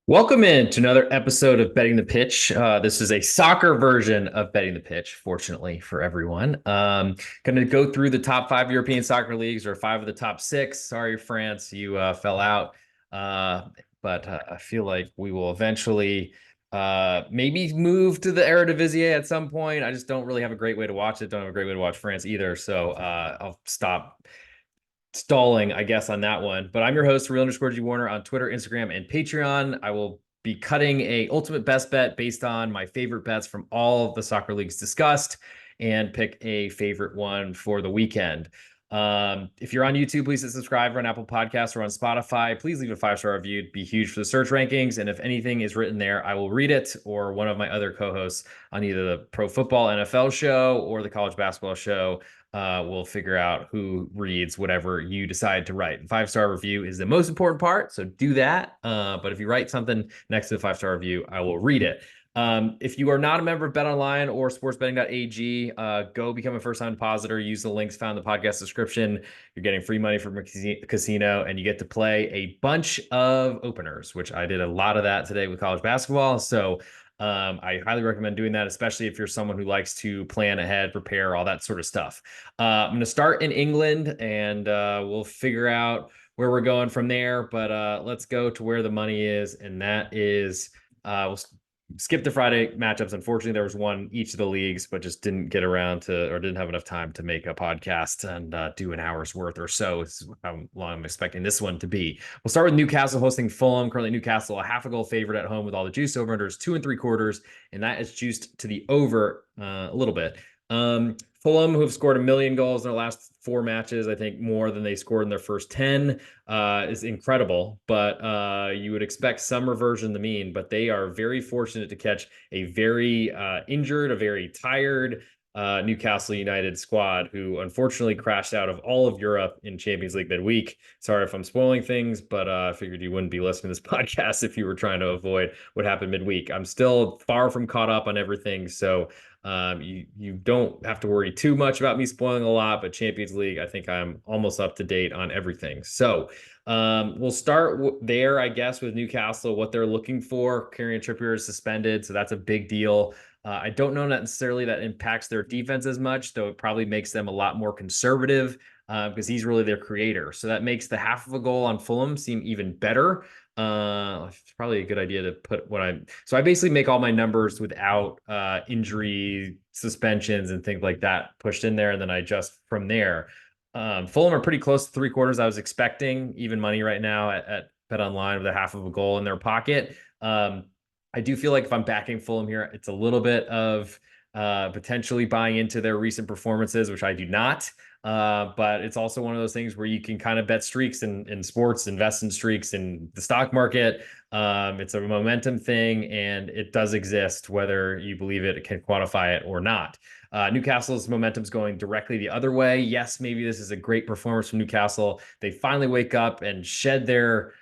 Welcome in to another episode of Betting the Pitch. This is a soccer version of Betting the Pitch, fortunately for everyone. Going to go through the top five European soccer leagues, or five of the top six. Sorry, France, you fell out. But I feel like we will eventually maybe move to the Eredivisie at some point. I just don't really have a great way to watch it. Don't have a great way to watch France either. So I'll stop stalling, I guess, on that one. But I'm your host, real_G Warner, on Twitter, Instagram, and Patreon. I will be cutting a ultimate best bet based on my favorite bets from all of the soccer leagues discussed and pick a favorite one for the weekend. If you're on YouTube, please hit subscribe. Or on Apple Podcasts or on Spotify, please leave a 5-star review. It'd be huge for the search rankings. And if anything is written there, I will read it, or one of my other co-hosts on either the Pro Football NFL show or the College Basketball show we'll figure out who reads whatever you decide to write. 5-star review is the most important part, so do that. But if you write something next to the 5-star review, I will read it. If you are not a member of BetOnline or SportsBetting.ag, go become a first-time depositor. Use the links found in the podcast description. You're getting free money from a casino, and you get to play a bunch of openers, which I did a lot of that today with college basketball. So I highly recommend doing that, especially if you're someone who likes to plan ahead, prepare, all that sort of stuff. I'm going to start in England, and we'll figure out where we're going from there. But let's go to where the money is, and that is we'll skip the Friday matchups. Unfortunately, there was one each of the leagues, but just didn't get around to, or didn't have enough time to make a podcast and do an hour's worth or so. It's how long I'm expecting this one to be. We'll start with Newcastle hosting Fulham. Currently, Newcastle a half a goal favorite at home with all the juice. Over unders 2 3/4, and that is juiced to the over a little bit. Fulham, who've scored 1,000,000 goals in their last 4 matches, I think more than they scored in their first 10, is incredible. But you would expect some reversion to the mean. But they are very fortunate to catch a very injured, a very tired Newcastle United squad, who unfortunately crashed out of all of Europe in Champions League midweek. Sorry if I'm spoiling things, but I figured you wouldn't be listening to this podcast if you were trying to avoid what happened midweek. I'm still far from caught up on everything, so you don't have to worry too much about me spoiling a lot. But Champions League, I think I'm almost up to date on everything. So we'll start there, I guess, with Newcastle, what they're looking for. Kieran Trippier is suspended, so that's a big deal. I don't know necessarily that impacts their defense as much, though it probably makes them a lot more conservative because he's really their creator. So that makes the half of a goal on Fulham seem even better. It's probably a good idea to put so I basically make all my numbers without injury, suspensions, and things like that pushed in there, and then I adjust from there. Fulham are pretty close to 3/4. I was expecting even money right now at BetOnline with a half of a goal in their pocket. I do feel like if I'm backing Fulham here, it's a little bit of potentially buying into their recent performances, which I do not. But it's also one of those things where you can kind of bet streaks in sports, invest in streaks in the stock market. It's a momentum thing, and it does exist, whether you believe it can quantify it or not. Newcastle's momentum's going directly the other way. Yes, maybe this is a great performance from Newcastle. They finally wake up and shed their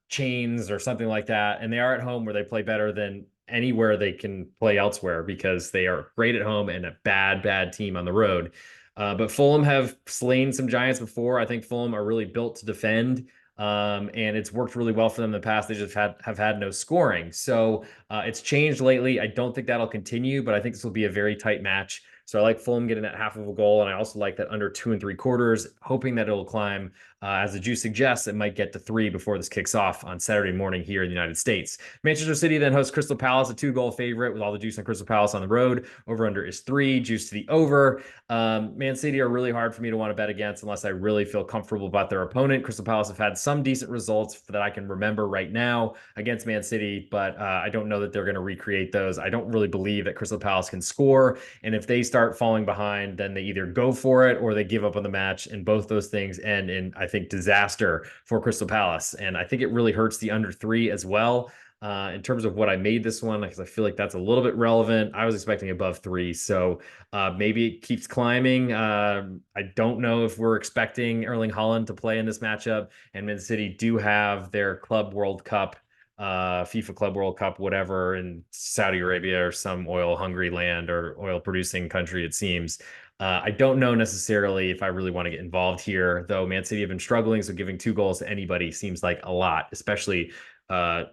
chains or something like that, and they are at home, where they play better than anywhere they can play elsewhere, because they are great at home and a bad team on the road. But Fulham have slain some giants before. I think Fulham are really built to defend, and it's worked really well for them in the past. They just have had no scoring. So it's changed lately. I don't think that'll continue, but I think this will be a very tight match. So I like Fulham getting that half of a goal, and I also like that under 2 3/4, hoping that it'll climb. As the juice suggests, it might get to 3 before this kicks off on Saturday morning here in the United States. Manchester City then hosts Crystal Palace, a 2-goal favorite with all the juice on Crystal Palace on the road. Over under is 3, juice to the over. Man City are really hard for me to want to bet against unless I really feel comfortable about their opponent. Crystal Palace have had some decent results that I can remember right now against Man City, but I don't know that they're going to recreate those. I don't really believe that Crystal Palace can score, and if they start falling behind, then they either go for it or they give up on the match, and both those things end in, I think, disaster for Crystal Palace. And I think it really hurts the under 3 as well. In terms of what I made this one, because I feel like that's a little bit relevant. I was expecting above 3, so maybe it keeps climbing. I don't know if we're expecting Erling Haaland to play in this matchup, and Man City do have their Club World Cup, FIFA Club World Cup, whatever, in Saudi Arabia or some oil-hungry land or oil-producing country, it seems. I don't know necessarily if I really want to get involved here, though Man City have been struggling, so giving 2 goals to anybody seems like a lot, especially I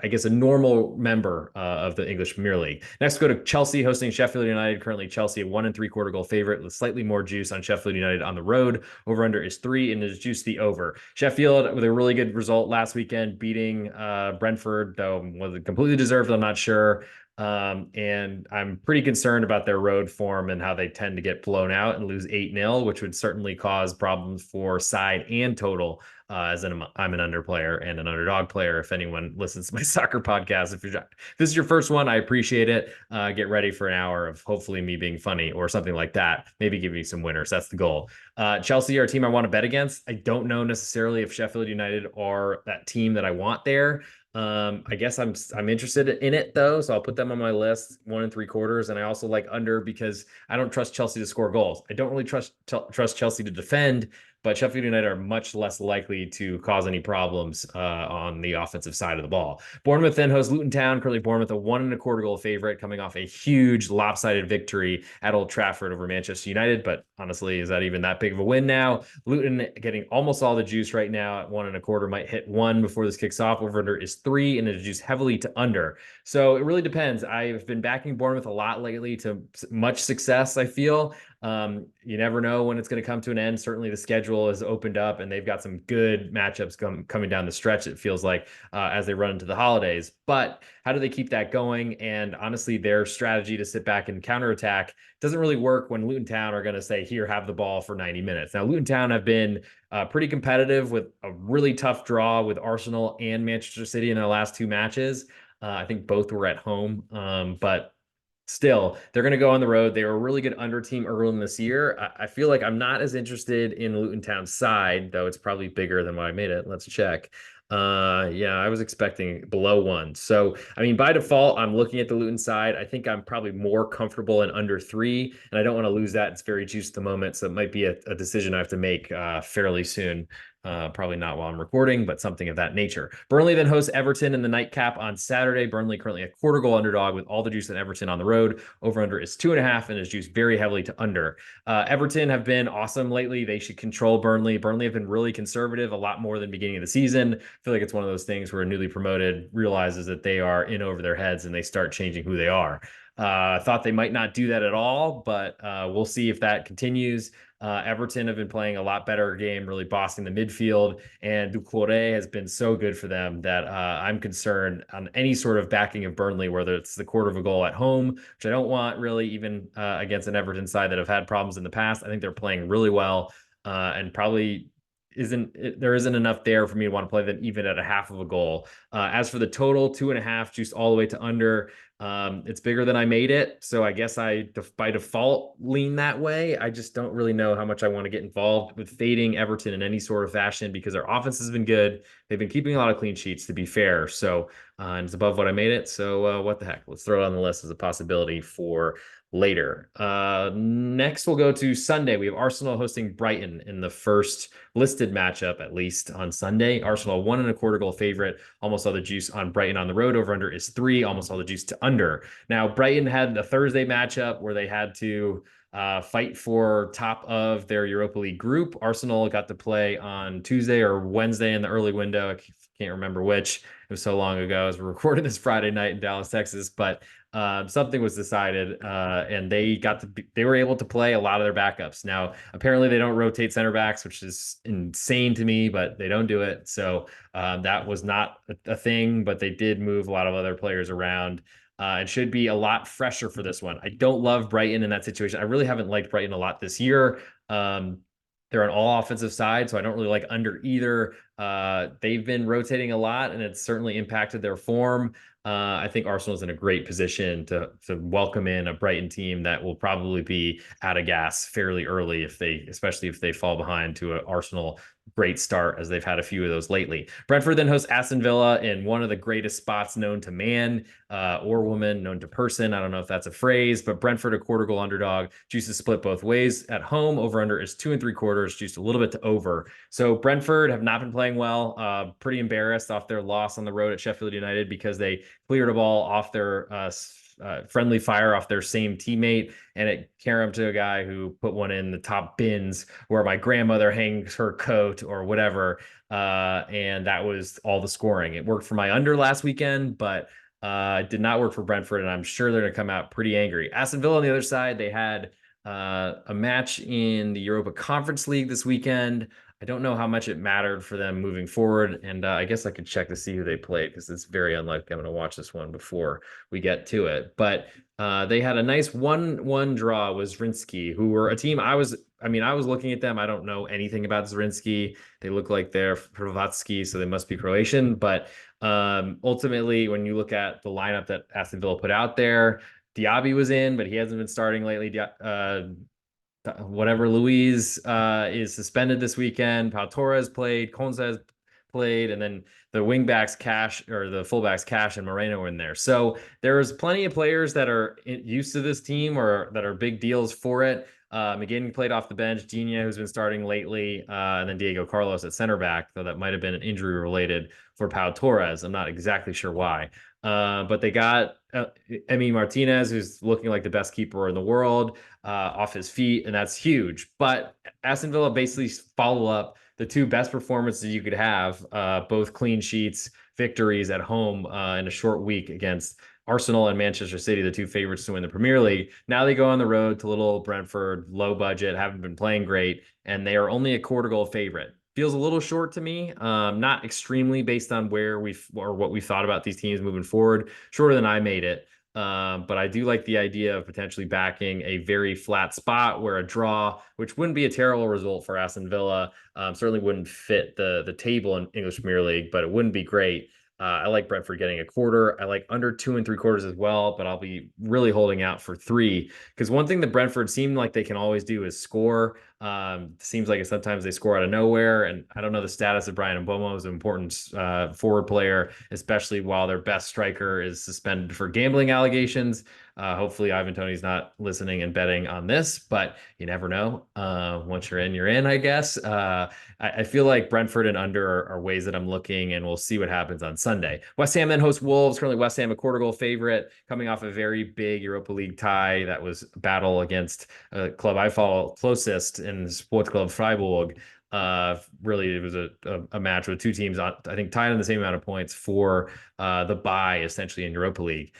guess a normal member of the English Premier League. Next, go to Chelsea hosting Sheffield United. Currently, Chelsea a 1 3/4 goal favorite with slightly more juice on Sheffield United on the road. Over under is 3 and is juice the over. Sheffield with a really good result last weekend, beating Brentford, though was it completely deserved? I'm not sure. And I'm pretty concerned about their road form and how they tend to get blown out and lose 8-0, which would certainly cause problems for side and total. As I'm an under player and an underdog player. If anyone listens to my soccer podcast, if this is your first one, I appreciate it. Get ready for an hour of hopefully me being funny or something like that. Maybe give me some winners. That's the goal. Chelsea are a team I want to bet against. I don't know necessarily if Sheffield United are that team that I want there. I guess I'm interested in it though, so I'll put them on my list 1 3/4. And I also like under because I don't trust Chelsea to score goals. I don't really trust Chelsea to defend, but Sheffield United are much less likely to cause any problems on the offensive side of the ball. Bournemouth then hosts Luton Town. Currently, Bournemouth a 1 1/4 goal favorite, coming off a huge lopsided victory at Old Trafford over Manchester United. But honestly, is that even that big of a win now? Luton getting almost all the juice right now at 1 1/4, might hit 1 before this kicks off. Over under is 3, and it is juiced heavily to under. So it really depends. I've been backing Bournemouth a lot lately to much success, I feel. You never know when it's going to come to an end. Certainly the schedule has opened up and they've got some good matchups coming down the stretch, it feels like, as they run into the holidays. But how do they keep that going? And honestly, their strategy to sit back and counterattack doesn't really work when Luton Town are going to say, here, have the ball for 90 minutes. Now, Luton Town have been pretty competitive with a really tough draw with Arsenal and Manchester City in their last 2 matches. I think both were at home, but still, they're going to go on the road. They were a really good under team early in this year. I feel like I'm not as interested in Luton Town's side, though it's probably bigger than what I made it. Let's check. Yeah, I was expecting below 1. So, I mean, by default, I'm looking at the Luton side. I think I'm probably more comfortable in under 3, and I don't want to lose that. It's very juiced at the moment, so it might be a decision I have to make fairly soon. Probably not while I'm recording, but something of that nature. Burnley then hosts Everton in the nightcap on Saturday. Burnley currently a 1/4 goal underdog with all the juice at Everton on the road. Over under is 2.5 and is juiced very heavily to under. Everton have been awesome lately. They should control Burnley. Burnley have been really conservative, a lot more than beginning of the season. I feel like it's one of those things where a newly promoted realizes that they are in over their heads and they start changing who they are. Thought they might not do that at all, but we'll see if that continues. Everton have been playing a lot better game, really bossing the midfield, and Doucouré has been so good for them that I'm concerned on any sort of backing of Burnley, whether it's the 1/4 goal at home, which I don't want really, even against an Everton side that have had problems in the past. I think they're playing really well, and probably there isn't enough there for me to want to play them even at a 1/2 goal. As for the total, 2.5 juiced all the way to under. It's bigger than I made it, so I guess I by default lean that way. I just don't really know how much I want to get involved with fading Everton in any sort of fashion because their offense has been good. They've been keeping a lot of clean sheets, to be fair. So, and it's above what I made it. So, what the heck? Let's throw it on the list as a possibility for later. Next, we'll go to Sunday. We have Arsenal hosting Brighton in the first listed matchup, at least on Sunday. Arsenal 1 1/4 goal favorite. Almost all the juice on Brighton on the road. Over under is 3. Almost all the juice to under. Now, Brighton had a Thursday matchup where they had to fight for top of their Europa League group. Arsenal got to play on Tuesday or Wednesday in the early window. I can't remember which. It was so long ago as we're recording this Friday night in Dallas, Texas. But something was decided, and they were able to play a lot of their backups. Now, apparently they don't rotate center backs, which is insane to me, but they don't do it. So that was not a thing, but they did move a lot of other players around. And should be a lot fresher for this one. I don't love Brighton in that situation. I really haven't liked Brighton a lot this year. They're an all offensive side, so I don't really like under either. They've been rotating a lot, and it's certainly impacted their form. I think Arsenal's in a great position to welcome in a Brighton team that will probably be out of gas fairly early especially if they fall behind to an Arsenal great start, as they've had a few of those lately. Brentford then hosts Aston Villa in one of the greatest spots known to man or woman, known to person. I don't know if that's a phrase, but Brentford a 1/4 goal underdog. Juice is split both ways at home. Over under is 2 3/4. Juiced a little bit to over. So Brentford have not been playing well. Pretty embarrassed off their loss on the road at Sheffield United because they cleared a ball off their friendly fire off their same teammate, and it caromed to a guy who put one in the top bins where my grandmother hangs her coat or whatever. And that was all the scoring. It worked for my under last weekend, but it did not work for Brentford, and I'm sure they're going to come out pretty angry. Aston Villa on the other side, they had a match in the Europa Conference League this weekend. I don't know how much it mattered for them moving forward, and I guess I could check to see who they played because it's very unlikely I'm going to watch this one before we get to it. But they had a nice 1-1 draw with Zrinski, who were a team I was looking at them. I don't know anything about Zrinski. They look like they're Hrvatski, so they must be Croatian. But ultimately, when you look at the lineup that Aston Villa put out there, Diaby was in, but he hasn't been starting lately. Whatever Luis is suspended this weekend. Pau Torres played, Konsa has played, and then the wingbacks Cash or the fullbacks Cash and Moreno were in there. So there's plenty of players that are used to this team or that are big deals for it. McGinn played off the bench. Digne, who's been starting lately, and then Diego Carlos at center back, though that might have been an injury related for Pau Torres. I'm not exactly sure why. But they got Emi Martinez, who's looking like the best keeper in the world, off his feet, and that's huge. But Aston Villa basically follow up the two best performances you could have, both clean sheets, victories at home in a short week against Arsenal and Manchester City, the two favorites to win the Premier League. Now they go on the road to little Brentford, low budget, haven't been playing great, and they are only a quarter goal favorite. Feels a little short to me, not extremely based on where what we thought about these teams moving forward, shorter than I made it. But I do like the idea of potentially backing a very flat spot where a draw, which wouldn't be a terrible result for Aston Villa, certainly wouldn't fit the table in English Premier League, but it wouldn't be great. I like Brentford getting a quarter. I like under 2 3/4 as well, but I'll be really holding out for 3 because one thing that Brentford seemed like they can always do is score. Seems like sometimes they score out of nowhere, and I don't know the status of Brian Mbomo as an important forward player, especially while their best striker is suspended for gambling allegations. Hopefully, Ivan Toney's not listening and betting on this, but you never know. Once you're in, I guess. I feel like Brentford and under are ways that I'm looking, and we'll see what happens on Sunday. West Ham then hosts Wolves. Currently, West Ham a quarter goal favorite, coming off a very big Europa League tie that was a battle against a club I follow closest in Sports Club Freiburg. Really, it was a match with two teams, I think, tied on the same amount of points for the bye, essentially, in Europa League.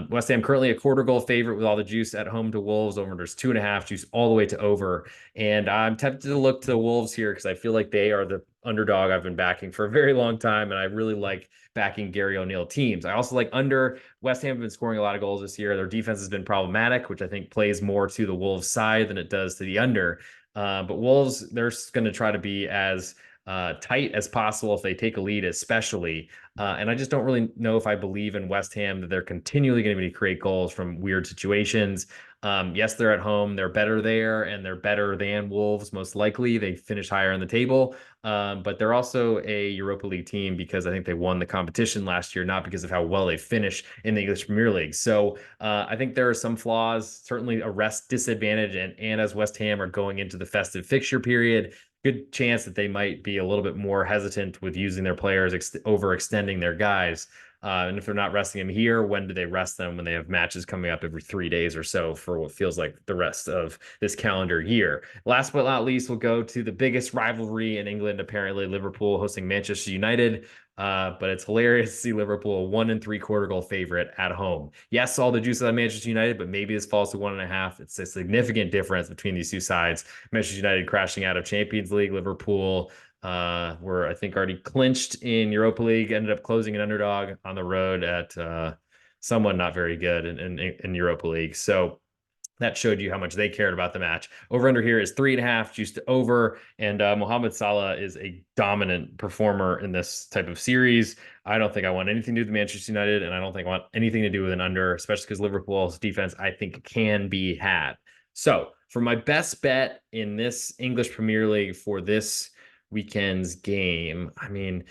West Ham currently a quarter goal favorite with all the juice at home to Wolves. Over there's 2.5, juice all the way to over. And I'm tempted to look to the Wolves here because I feel like they are the underdog I've been backing for a very long time, and I really like backing Gary O'Neill teams. I also like under. West Ham have been scoring a lot of goals this year. Their defense has been problematic, which I think plays more to the Wolves side than it does to the under. But Wolves, they're going to try to be as tight as possible if they take a lead, especially. And I just don't really know if I believe in West Ham that they're continually going to be create goals from weird situations. Yes, they're at home. They're better there, and they're better than Wolves, most likely. They finish higher on the table. But they're also a Europa League team because I think they won the competition last year, not because of how well they finish in the English Premier League. So I think there are some flaws, certainly a rest disadvantage. And as West Ham are going into the festive fixture period, good chance that they might be a little bit more hesitant with using their players, overextending their guys. And if they're not resting them here, when do they rest them when they have matches coming up every 3 days or so for what feels like the rest of this calendar year? Last but not least, we'll go to the biggest rivalry in England, apparently Liverpool hosting Manchester United. But it's hilarious to see Liverpool a 1 3/4 goal favorite at home. Yes, all the juice on Manchester United, but maybe this falls to 1.5. It's a significant difference between these two sides. Manchester United crashing out of Champions League, Liverpool were I think already clinched in Europa League, ended up closing an underdog on the road at someone not very good in Europa League. So that showed you how much they cared about the match. Over under here is 3.5, juiced to over. And Mohamed Salah is a dominant performer in this type of series. I don't think I want anything to do with Manchester United, and I don't think I want anything to do with an under, especially because Liverpool's defense, I think, can be had. So for my best bet in this English Premier League for this weekend's game, I mean,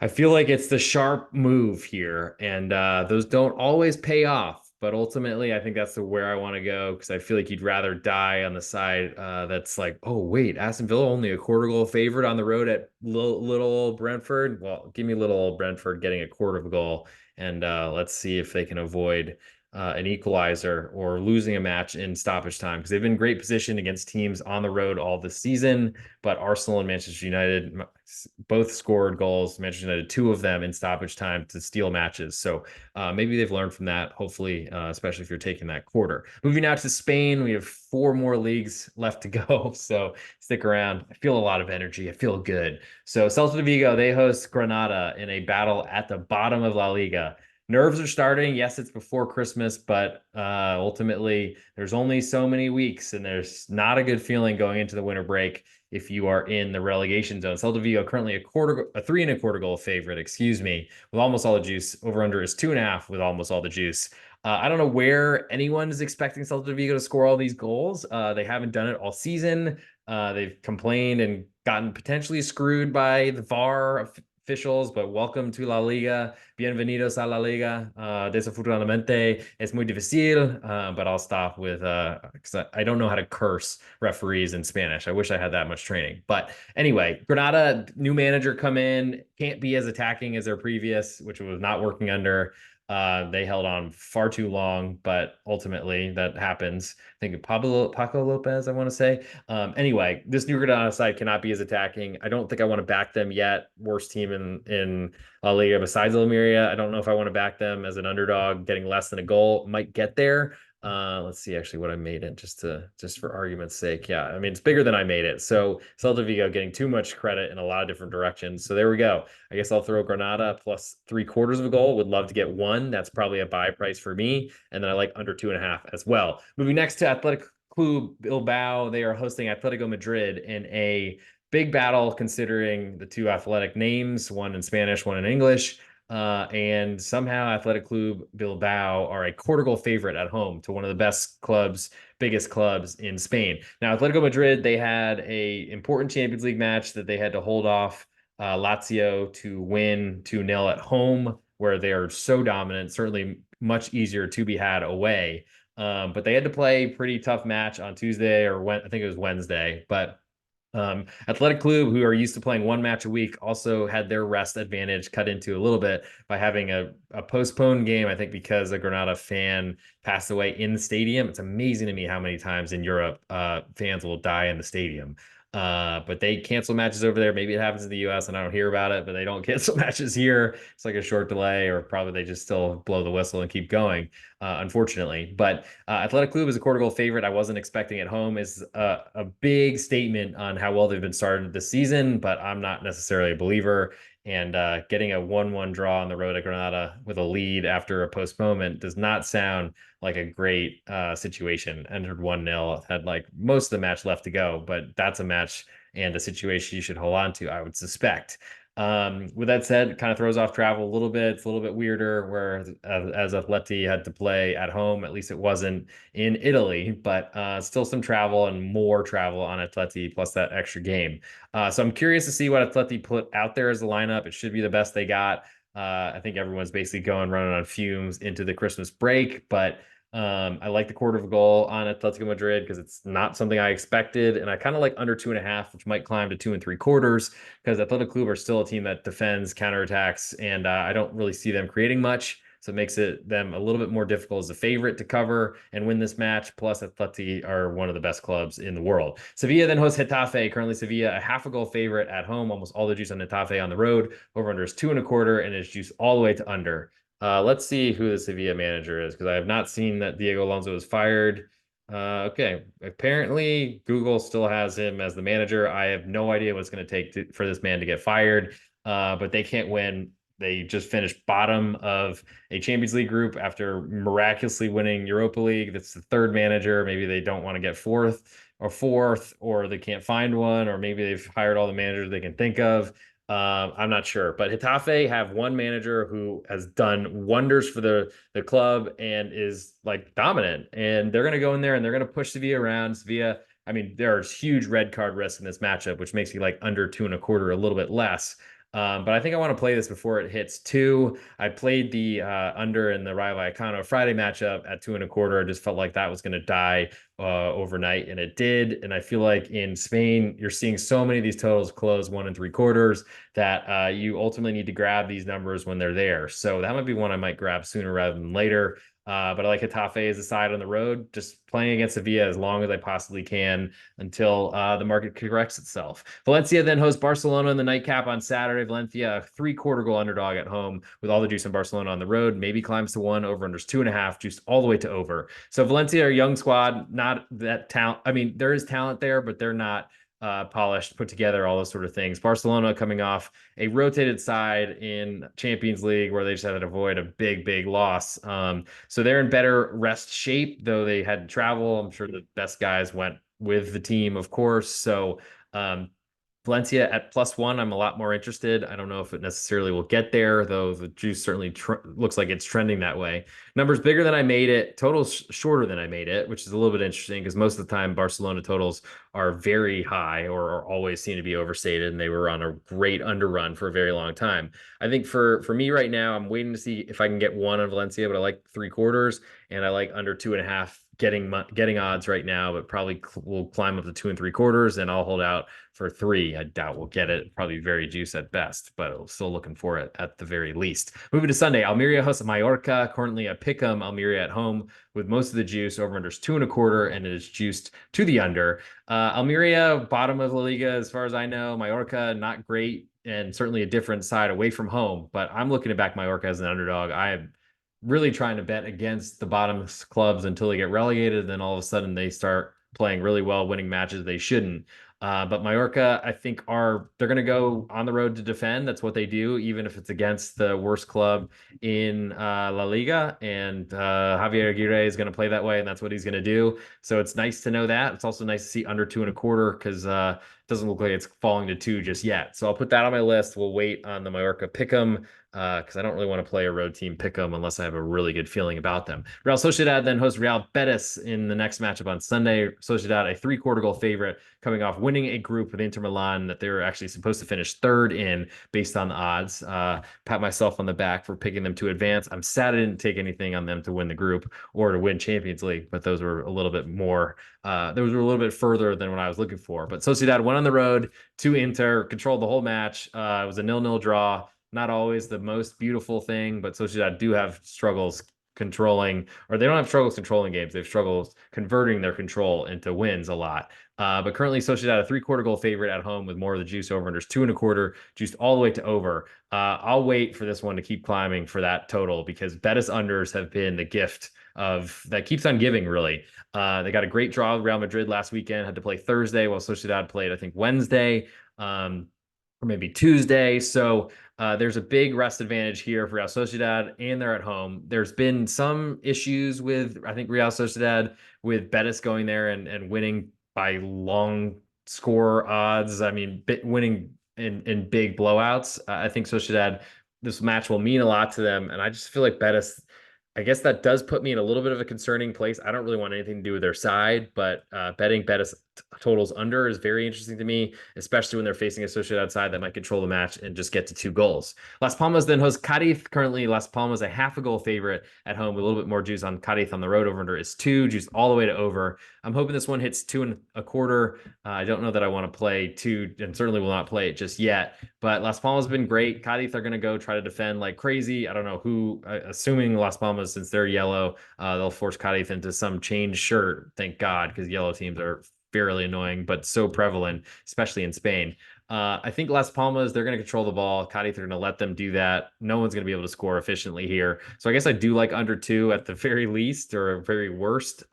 I feel like it's the sharp move here, and those don't always pay off. But ultimately, I think that's where I want to go because I feel like you'd rather die on the side that's like, oh wait, Aston Villa only a quarter goal favorite on the road at little old Brentford. Well, give me little old Brentford getting a quarter of a goal, and let's see if they can avoid an equalizer or losing a match in stoppage time, because they've been in great position against teams on the road all this season. But Arsenal and Manchester United both scored goals. Manchester United, two of them in stoppage time to steal matches. So maybe they've learned from that, hopefully, especially if you're taking that quarter. Moving now to Spain, we have 4 more leagues left to go. So stick around. I feel a lot of energy. I feel good. So Celta de Vigo, they host Granada in a battle at the bottom of La Liga. Nerves are starting. Yes, it's before Christmas, but ultimately there's only so many weeks, and there's not a good feeling going into the winter break if you are in the relegation zone. Celta Vigo currently a 3.25 goal favorite, excuse me, with almost all the juice. Over under is 2.5 with almost all the juice. I don't know where anyone is expecting Celta Vigo to score all these goals. They haven't done it all season. They've complained and gotten potentially screwed by the VAR officials, but welcome to La Liga. Bienvenidos a La Liga. Desafortunadamente es muy difícil, but I'll stop with, because I don't know how to curse referees in Spanish. I wish I had that much training. But anyway, Granada, new manager come in, can't be as attacking as their previous, which was not working under. They held on far too long, but ultimately that happens. I think Paco Lopez, I want to say. Anyway, this New Granada side cannot be as attacking. I don't think I want to back them yet. Worst team in La Liga besides Almeria. I don't know if I want to back them as an underdog, getting less than a goal. Might get there. Let's see actually what I made it just for argument's sake. Yeah, I mean, it's bigger than I made it. So Celta Vigo getting too much credit in a lot of different directions. So there we go. I guess I'll throw Granada plus 3/4 of a goal. Would love to get 1. That's probably a buy price for me. And then I like under 2.5 as well. Moving next to Athletic Club Bilbao. They are hosting Atletico Madrid in a big battle, considering the two athletic names, one in Spanish, one in English. And somehow Athletic Club Bilbao are a quarter goal favorite at home to one of the best clubs, biggest clubs in Spain. Now, Atletico Madrid, they had a important Champions League match that they had to hold off Lazio to win 2-0 at home, where they are so dominant, certainly much easier to be had away. But they had to play a pretty tough match on Tuesday, or I think it was Wednesday. But Athletic Club, who are used to playing one match a week, also had their rest advantage cut into a little bit by having a postponed game, I think because a Granada fan passed away in the stadium. It's amazing to me how many times in Europe fans will die in the stadium. But they cancel matches over there. Maybe it happens in the US and I don't hear about it, but they don't cancel matches here. It's like a short delay, or probably they just still blow the whistle and keep going, unfortunately. But Athletic Club is a quarter goal favorite. I wasn't expecting at home. Is a big statement on how well they've been started this season, but I'm not necessarily a believer. And getting a 1-1 draw on the road at Granada with a lead after a postponement does not sound like a great situation. Entered 1-0, had like most of the match left to go, but that's a match and a situation you should hold on to, I would suspect. With that said, it kind of throws off travel a little bit. It's a little bit weirder where as Atleti had to play at home, at least it wasn't in Italy, but still some travel and more travel on Atleti plus that extra game. So I'm curious to see what Atleti put out there as a lineup. It should be the best they got. I think everyone's basically running on fumes into the Christmas break, but I like the quarter of a goal on Atletico Madrid because it's not something I expected. And I kind of like under 2.5, which might climb to 2 3/4, because Athletic Club are still a team that defends, counterattacks, and I don't really see them creating much. So it makes them a little bit more difficult as a favorite to cover and win this match. Plus, Atleti are one of the best clubs in the world. Sevilla then hosts Getafe. Currently, Sevilla, a half a goal favorite at home. Almost all the juice on Getafe on the road. Over under is 2.25, and it's juice all the way to under. Let's see who the Sevilla manager is, because I have not seen that Diego Alonso was fired. Okay, apparently Google still has him as the manager. I have no idea what it's going to take for this man to get fired, but they can't win. They just finished bottom of a Champions League group after miraculously winning Europa League. That's the third manager. Maybe they don't want to get fourth, or they can't find one, or maybe they've hired all the managers they can think of. I'm not sure, but Getafe have one manager who has done wonders for the club and is like dominant, and they're going to go in there and they're going to push Sevilla around. Sevilla, I mean, there's huge red card risk in this matchup, which makes you like under 2.25, a little bit less. But I think I want to play this before it hits 2. I played the under in the Rayo Vallecano Friday matchup at 2.25. I just felt like that was going to die overnight, and it did. And I feel like in Spain, you're seeing so many of these totals close 1 3/4 that you ultimately need to grab these numbers when they're there. So that might be one I might grab sooner rather than later. But I like Getafe as a side on the road, just playing against Sevilla as long as I possibly can until the market corrects itself. Valencia then hosts Barcelona in the nightcap on Saturday. Valencia, a 3/4 goal underdog at home with all the juice on Barcelona on the road. Maybe climbs to one, over unders 2.5, juiced all the way to over. So Valencia are a young squad, not that talent. I mean, there is talent there, but they're not polished, put together, all those sort of things. Barcelona coming off a rotated side in Champions League where they just had to avoid a big loss. So they're in better rest shape, though they had to travel. I'm sure the best guys went with the team, of course. So um, Valencia at +1, I'm a lot more interested. I don't know if it necessarily will get there, though the juice certainly looks like it's trending that way. Numbers bigger than I made it, totals shorter than I made it, which is a little bit interesting because most of the time Barcelona totals are very high or always seem to be overstated, and they were on a great underrun for a very long time. I think for me right now, I'm waiting to see if I can get one on Valencia, but I like 3/4 and I like under 2.5 getting odds right now, but probably will climb up to 2 3/4, and I'll hold out for 3. I doubt we'll get it. Probably very juice at best, but I'm still looking for it at the very least. Moving to Sunday, Almeria hosts Mallorca. Currently a pick'em, Almeria at home with most of the juice. Over unders 2 1/4, and it is juiced to the under. Almeria, bottom of La Liga, as far as I know. Mallorca, not great, and certainly a different side away from home. But I'm looking to back Mallorca as an underdog. I am really trying to bet against the bottom clubs until they get relegated. Then all of a sudden they start playing really well, winning matches they shouldn't. But Mallorca, I think, they're going to go on the road to defend. That's what they do, even if it's against the worst club in La Liga. And Javier Aguirre is going to play that way, and that's what he's going to do. So it's nice to know that. It's also nice to see under 2 1/4 because it doesn't look like it's falling to 2 just yet. So I'll put that on my list. We'll wait on the Mallorca pick'em because I don't really want to play a road team pick'em unless I have a really good feeling about them. Real Sociedad then hosts Real Betis in the next matchup on Sunday. Sociedad, a 3/4 goal favorite, coming off winning a group with Inter Milan that they were actually supposed to finish third in based on the odds. Pat myself on the back for picking them to advance. I'm sad I didn't take anything on them to win the group or to win Champions League, but those were a little bit more. Those were a little bit further than what I was looking for. But Sociedad went on the road to Inter, controlled the whole match. It was a 0-0 draw. Not always the most beautiful thing, but Sociedad do have struggles controlling, or they don't have struggles controlling games. They've struggles converting their control into wins a lot. But currently, Sociedad a 3/4 goal favorite at home with more of the juice over unders 2 1/4, juiced all the way to over. I'll wait for this one to keep climbing for that total because Betis unders have been the gift of that keeps on giving, really. They got a great draw with Real Madrid last weekend, had to play Thursday while Sociedad played, I think, Wednesday. Or maybe Tuesday. So there's a big rest advantage here for Real Sociedad, and they're at home. There's been some issues with, I think, Real Sociedad with Betis going there and winning by long score odds. I mean, winning in big blowouts. I think Sociedad, this match will mean a lot to them. And I just feel like Betis, I guess that does put me in a little bit of a concerning place. I don't really want anything to do with their side, but betting Betis totals under is very interesting to me, especially when they're facing a Sociedad side that might control the match and just get to 2 goals. Las Palmas then hosts Cadiz. Currently, Las Palmas a half a goal favorite at home with a little bit more juice on Cadiz on the road. Over under is 2, juice all the way to over. I'm hoping this one hits 2 1/4. I don't know that I want to play 2, and certainly will not play it just yet. But Las Palmas has been great. Cadiz are going to go try to defend like crazy. I don't know who, assuming Las Palmas, since they're yellow, they'll force Cadiz into some change shirt. Thank God, because yellow teams are fairly annoying, but so prevalent, especially in Spain. I think Las Palmas, they're going to control the ball. Cadiz are going to let them do that. No one's going to be able to score efficiently here. So I guess I do like under 2 at the very least, or very worst.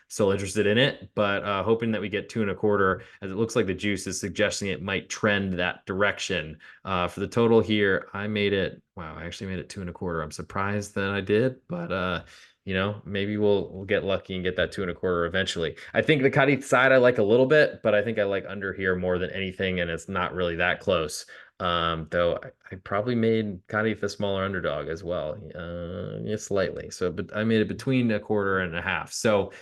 Still interested in it, but hoping that we get 2 1/4, as it looks like the juice is suggesting it might trend that direction. For the total here, I made it. Wow, I actually made it 2 1/4. I'm surprised that I did, but maybe we'll get lucky and get that 2 1/4 eventually. I think the Cadiz side I like a little bit, but I think I like under here more than anything, and it's not really that close. Though I probably made Cadiz a smaller underdog as well, yeah, slightly. So, but I made it between 1/4 and 1/2. So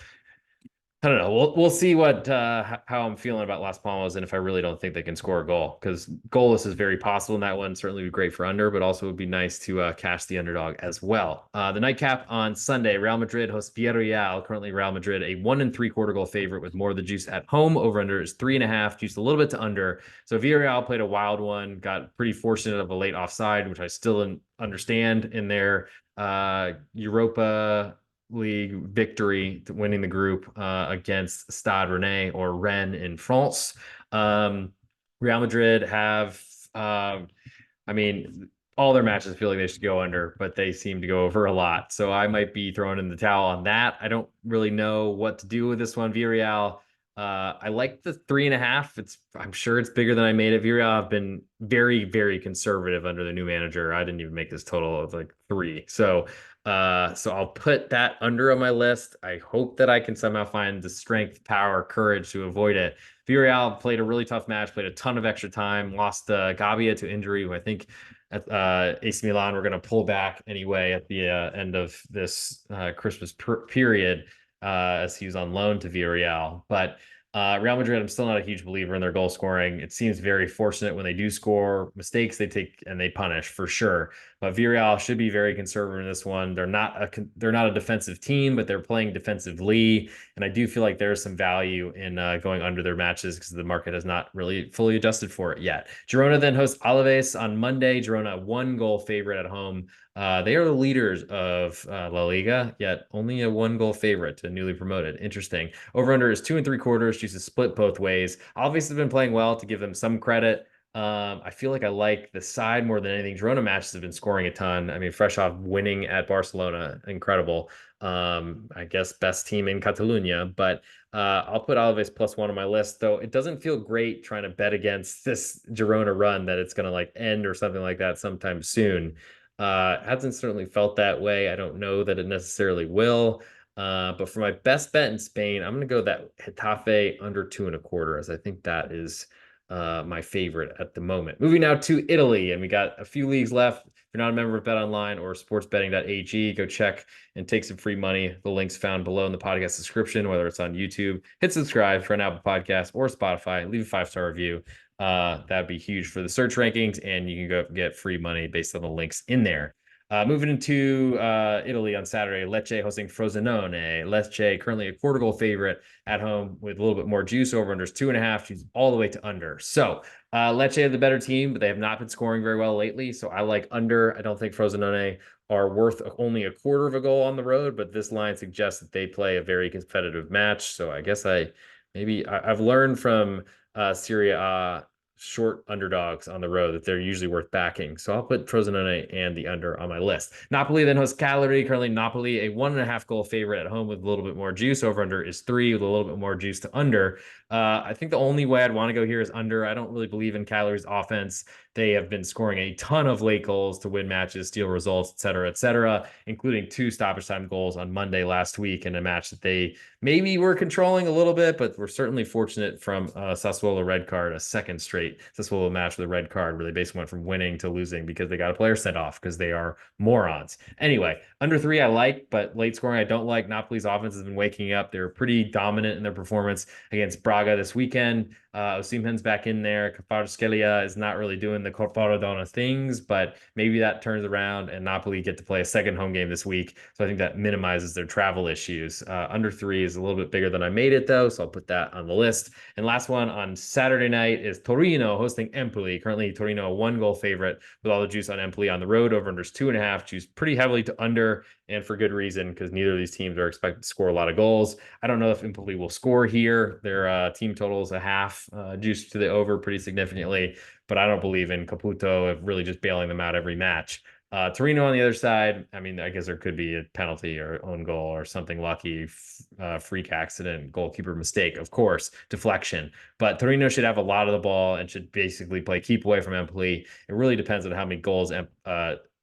I don't know. We'll see what how I'm feeling about Las Palmas and if I really don't think they can score a goal because goalless is very possible in that one. Certainly would be great for under, but also would be nice to cash the underdog as well. The nightcap on Sunday, Real Madrid hosts Villarreal. Currently, Real Madrid a 1 3/4 goal favorite with more of the juice at home. Over under is 3.5, juiced a little bit to under. So Villarreal played a wild one, got pretty fortunate of a late offside, which I still didn't understand in their Europa League victory, winning the group against Stade Rennais or Rennes in France. Um, Real Madrid have, I mean, all their matches feel like they should go under, but they seem to go over a lot. So I might be throwing in the towel on that. I don't really know what to do with this one. Villarreal, I like the 3.5. I'm sure it's bigger than I made it. Villarreal have been very, very conservative under the new manager. I didn't even make this total of like 3. So I'll put that under on my list. I hope that I can somehow find the strength, power, courage to avoid it. Villarreal played a really tough match, played a ton of extra time, lost Gabia to injury, who I think at AC Milan we're going to pull back anyway at the end of this Christmas period as he was on loan to Villarreal. But Real Madrid, I'm still not a huge believer in their goal scoring. It seems very fortunate when they do score. Mistakes they take and they punish for sure. But Villarreal should be very conservative in this one. They're not a defensive team, but they're playing defensively, and I do feel like there's some value in going under their matches because the market has not really fully adjusted for it yet. Girona then hosts Alaves on Monday. Girona 1 goal favorite at home. They are the leaders of La Liga, yet only a 1 goal favorite to newly promoted. Interesting. Over under is 2 3/4. She's a split both ways. Obviously, been playing well to give them some credit. I feel like I like the side more than anything. Girona matches have been scoring a ton. I mean, fresh off winning at Barcelona, incredible. I guess best team in Catalonia, but I'll put Alaves +1 on my list, though it doesn't feel great trying to bet against this Girona run that it's going to like end or something like that sometime soon. Hasn't certainly felt that way. I don't know that it necessarily will. But for my best bet in Spain, I'm going to go that Getafe under 2 1/4, as I think that is my favorite at the moment. Moving now to Italy, and we got a few leagues left. If you're not a member of BetOnline or SportsBetting.ag, go check and take some free money. The link's found below in the podcast description, whether it's on YouTube. Hit subscribe for an Apple Podcast or Spotify. Leave a 5-star review. That'd be huge for the search rankings, and you can go get free money based on the links in there. Moving into Italy on Saturday, Lecce hosting Frosinone. Lecce currently a 1/4 goal favorite at home with a little bit more juice. Over unders 2.5. She's all the way to under. So Lecce have the better team, but they have not been scoring very well lately. So I like under. I don't think Frosinone are worth only a 1/4 of a goal on the road, but this line suggests that they play a very competitive match. So I guess I've learned from Serie A short underdogs on the road that they're usually worth backing. So I'll put Frosinone and the under on my list. Napoli then hosts Cagliari. Currently, Napoli a 1.5 goal favorite at home with a little bit more juice. Over under is 3 with a little bit more juice to under. I think the only way I'd want to go here is under. I don't really believe in Cagliari's offense. They have been scoring a ton of late goals to win matches, steal results, et cetera, including 2 stoppage time goals on Monday last week in a match that they maybe were controlling a little bit, but we're certainly fortunate from Sassuolo red card, a second straight Sassuolo match with a red card, where they basically went from winning to losing because they got a player sent off because they are morons. Anyway, under 3 I like, but late scoring I don't like. Napoli's offense has been waking up. They're pretty dominant in their performance against Braga this weekend. Osimhen's back in there. Kvaratskhelia is not really doing the Corparadona things, but maybe that turns around and Napoli get to play a second home game this week. So I think that minimizes their travel issues. Under 3 is a little bit bigger than I made it, though, so I'll put that on the list. And last one on Saturday night is Torino hosting Empoli. Currently, Torino a 1 goal favorite with all the juice on Empoli on the road. Over unders 2.5. Juice pretty heavily to under, and for good reason, because neither of these teams are expected to score a lot of goals. I don't know if Empoli will score here. Their team total is a half, juice to the over pretty significantly, but I don't believe in Caputo of really just bailing them out every match. Torino on the other side, I mean, I guess there could be a penalty or own goal or something lucky, freak accident, goalkeeper mistake, of course, deflection. But Torino should have a lot of the ball and should basically play keep away from Empoli. It really depends on how many goals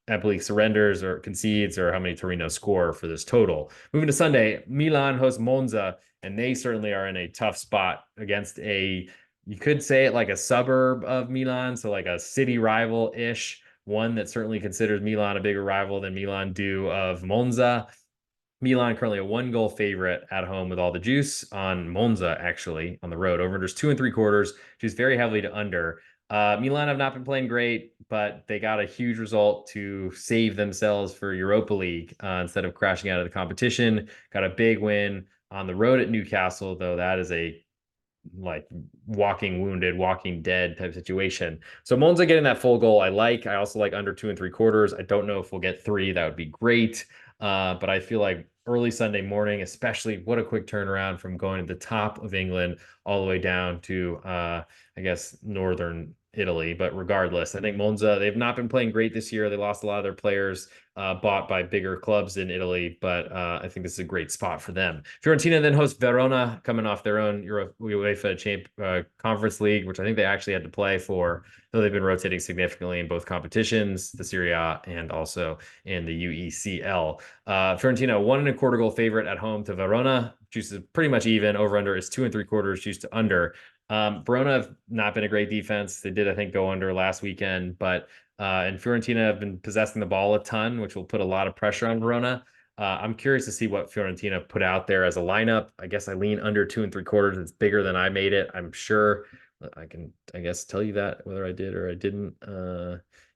Empoli surrenders or concedes or how many Torino score for this total. Moving to Sunday, Milan hosts Monza, and they certainly are in a tough spot against you could say it like a suburb of Milan, so like a city rival-ish, one that certainly considers Milan a bigger rival than Milan do of Monza. Milan currently a 1 goal favorite at home with all the juice on Monza, actually, on the road. Over-unders 2 3/4. She's very heavily to under. Milan have not been playing great, but they got a huge result to save themselves for Europa League instead of crashing out of the competition. Got a big win on the road at Newcastle, though that is a like walking wounded, walking dead type situation. So Monza getting that full goal, I like. I also like under 2 3/4. I don't know if we'll get three. That would be great. But I feel like early Sunday morning, especially, what a quick turnaround from going to the top of England all the way down to, I guess, northern Italy. But regardless, I think Monza, they've not been playing great this year. They lost a lot of their players bought by bigger clubs in Italy, but I think this is a great spot for them. Fiorentina then hosts Verona, coming off their own UEFA Conference League, which I think they actually had to play for, though they've been rotating significantly in both competitions, the Serie A and also in the UECL. Fiorentina, 1 1/4 goal favorite at home to Verona. Juice is pretty much even. Over under is 2 3/4. Juice to under. Verona have not been a great defense. They did, I think, go under last weekend, but and Fiorentina have been possessing the ball a ton, which will put a lot of pressure on Verona. I'm curious to see what Fiorentina put out there as a lineup. I guess I lean under 2 3/4. It's bigger than I made it. I'm sure I can, I guess, tell you that whether I did or I didn't.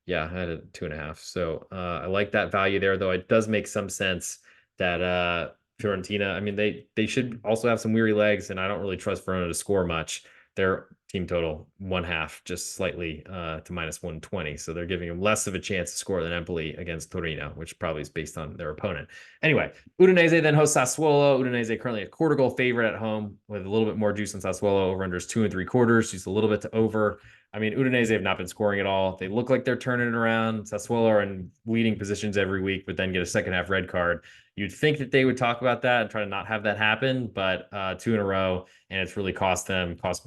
Yeah, I had a 2.5. So I like that value there, though it does make some sense that Fiorentina, I mean, they should also have some weary legs, and I don't really trust Verona to score much. Their team total 1/2, just slightly to -120. So they're giving them less of a chance to score than Empoli against Torino, which probably is based on their opponent. Anyway, Udinese then hosts Sassuolo. Udinese currently a 1/4 goal favorite at home with a little bit more juice on Sassuolo. Over unders 2 3/4. Just a little bit to over. I mean, Udinese have not been scoring at all. They look like they're turning it around. Sassuolo are in leading positions every week, but then get a second half red card. You'd think that they would talk about that and try to not have that happen, but two in a row, and it's really cost